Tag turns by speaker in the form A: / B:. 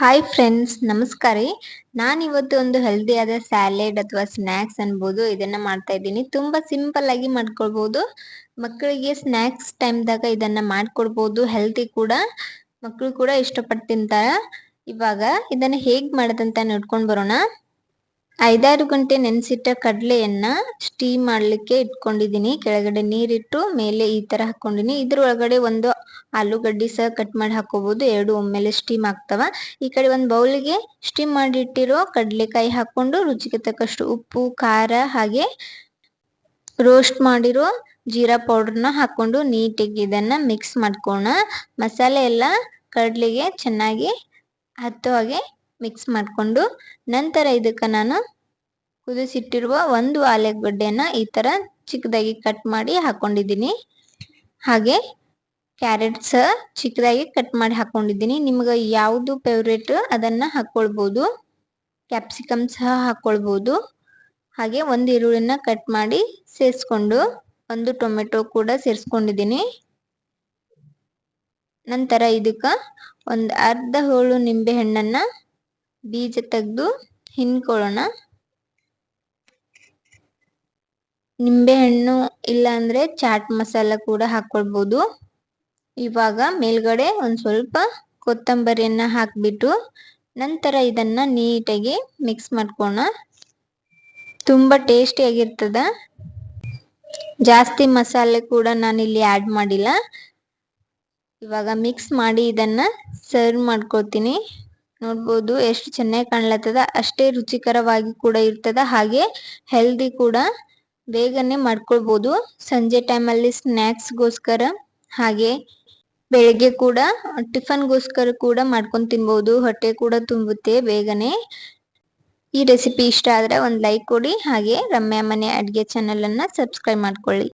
A: Hi friends, ನಮಸ್ಕಾರ ರೀ. ನಾನಿವತ್ತು ಒಂದು ಹೆಲ್ದಿಯಾದ ಸ್ಯಾಲೆಡ್ ಅಥವಾ ಸ್ನ್ಯಾಕ್ಸ್ ಅನ್ಬೋದು ಇದನ್ನ ಮಾಡ್ತಾ ಇದ್ದೀನಿ. ತುಂಬಾ ಸಿಂಪಲ್ ಆಗಿ ಮಾಡ್ಕೊಳ್ಬಹುದು. ಮಕ್ಕಳಿಗೆ ಸ್ನ್ಯಾಕ್ಸ್ ಟೈಮ್ದಾಗ ಇದನ್ನ ಮಾಡ್ಕೊಡ್ಬೋದು. ಹೆಲ್ದಿ ಕೂಡ, ಮಕ್ಕಳು ಕೂಡ ಇಷ್ಟಪಟ್ಟು ತಿಂತಾರ. ಇವಾಗ ಇದನ್ನ ಹೇಗ್ ಮಾಡೋದಂತ ನೋಡ್ಕೊಂಡ್ ಬರೋಣ. 5-6 ಗಂಟೆ ನೆನೆಸಿಟ್ಟ ಕಡಲೆಯನ್ನ ಸ್ಟೀಮ್ ಮಾಡ್ಲಿಕ್ಕೆ ಇಟ್ಕೊಂಡಿದೀನಿ. ಕೆಳಗಡೆ ನೀರಿಟ್ಟು ಮೇಲೆ ಈ ತರ ಹಾಕೊಂಡಿನಿ. ಇದ್ರ ಒಳಗಡೆ ಒಂದು ಆಲೂಗಡ್ಡಿ ಸಹ ಕಟ್ ಮಾಡಿ ಹಾಕೋಬಹುದು. ಎರಡು ಒಮ್ಮೆಲೆ ಸ್ಟೀಮ್ ಆಗ್ತಾವ. ಈ ಕಡೆ ಒಂದು ಬೌಲ್ಗೆ ಸ್ಟೀಮ್ ಮಾಡಿಟ್ಟಿರೋ ಕಡಲೆಕಾಯಿ ಹಾಕೊಂಡು ರುಚಿಗೆ ತಕ್ಕಷ್ಟು ಉಪ್ಪು, ಖಾರ ಹಾಗೆ ರೋಸ್ಟ್ ಮಾಡಿರೋ ಜೀರಾ ಪೌಡರ್ನ ಹಾಕೊಂಡು ನೀಟಾಗಿ ಇದನ್ನ ಮಿಕ್ಸ್ ಮಾಡ್ಕೋಣ. ಮಸಾಲೆ ಎಲ್ಲ ಕಡಲೆಗೆ ಚೆನ್ನಾಗಿ ಹತ್ತೋ ಹಾಗೆ ಮಿಕ್ಸ್ ಮಾಡ್ಕೊಂಡು ನಂತರ ಇದಕ್ಕೆ ನಾನು ಕುದಿಸಿಟ್ಟಿರುವ ಒಂದು ಆಲೂಗಡ್ಡೆನ ಈ ತರ ಚಿಕ್ಕದಾಗಿ ಕಟ್ ಮಾಡಿ ಹಾಕೊಂಡಿದ್ದೀನಿ. ಹಾಗೆ ಕ್ಯಾರೆಟ್ ಸಹ ಚಿಕ್ಕದಾಗಿ ಕಟ್ ಮಾಡಿ ಹಾಕೊಂಡಿದ್ದೀನಿ. ನಿಮ್ಗೆ ಯಾವುದು ಫೇವ್ರೇಟ್ ಅದನ್ನ ಹಾಕೊಳ್ಬಹುದು. ಕ್ಯಾಪ್ಸಿಕಮ್ ಸಹ ಹಾಕೊಳ್ಬಹುದು. ಹಾಗೆ ಒಂದು ಈರುಳ್ಳಿನ ಕಟ್ ಮಾಡಿ ಸೇರಿಸ್ಕೊಂಡು ಒಂದು ಟೊಮೆಟೊ ಕೂಡ ಸೇರಿಸ್ಕೊಂಡಿದ್ದೀನಿ. ನಂತರ ಇದಕ್ಕೆ ಒಂದು ಅರ್ಧ ಹೋಳು ನಿಂಬೆ ಹಣ್ಣನ್ನ ಬೀಜ ತೆಗೆದು ಹಿಂಡ್ಕೊಳ್ಳೋಣ. ನಿಂಬೆ ಹಣ್ಣು ಇಲ್ಲ ಅಂದ್ರೆ ಚಾಟ್ ಮಸಾಲ ಕೂಡ ಹಾಕೊಳ್ಬಹುದು. ಇವಾಗ ಮೇಲ್ಗಡೆ ಒಂದ್ ಸ್ವಲ್ಪ ಕೊತ್ತಂಬರಿಯನ್ನ ಹಾಕ್ಬಿಟ್ಟು ನಂತರ ಇದನ್ನ ನೀಟಾಗಿ ಮಿಕ್ಸ್ ಮಾಡ್ಕೋಣ. ತುಂಬಾ ಟೇಸ್ಟಿ ಆಗಿರ್ತದ. ಜಾಸ್ತಿ ಮಸಾಲೆ ಕೂಡ ನಾನಿಲ್ಲಿ ಆಡ್ ಮಾಡಿಲ್ಲ. ಇವಾಗ ಮಿಕ್ಸ್ ಮಾಡಿ ಇದನ್ನ ಸರ್ವ್ ಮಾಡ್ಕೊತೀನಿ. ನೋಡ್ಬೋದು ಎಷ್ಟು ಚೆನ್ನಾಗಿ ಕಾಣ್ಲತ್ತದ. ಅಷ್ಟೇ ರುಚಿಕರವಾಗಿ ಕೂಡ ಇರ್ತದ. ಹಾಗೆ ಹೆಲ್ದಿ ಕೂಡ. ಬೇಗನೆ ಮಾಡ್ಕೊಳ್ಬಹುದು. ಸಂಜೆ ಟೈಮಲ್ಲಿ ಸ್ನ್ಯಾಕ್ಸ್ಗೋಸ್ಕರ ಹಾಗೆ ಬೆಳಗ್ಗೆ ಕೂಡ ಟಿಫನ್ಗೋಸ್ಕರ ಕೂಡ ಮಾಡ್ಕೊಂಡು ತಿನ್ಬಹುದು. ಹೊಟ್ಟೆ ಕೂಡ ತುಂಬುತ್ತೆ ಬೇಗನೆ. ಈ ರೆಸಿಪಿ ಇಷ್ಟ ಆದ್ರೆ ಒಂದು ಲೈಕ್ ಕೊಡಿ. ಹಾಗೆ ರಮ್ಯಾ ಮನೆ ಅಡ್ಗೆ ಚಾನಲ್ ಅನ್ನ ಸಬ್ಸ್ಕ್ರೈಬ್ ಮಾಡ್ಕೊಳ್ಳಿ.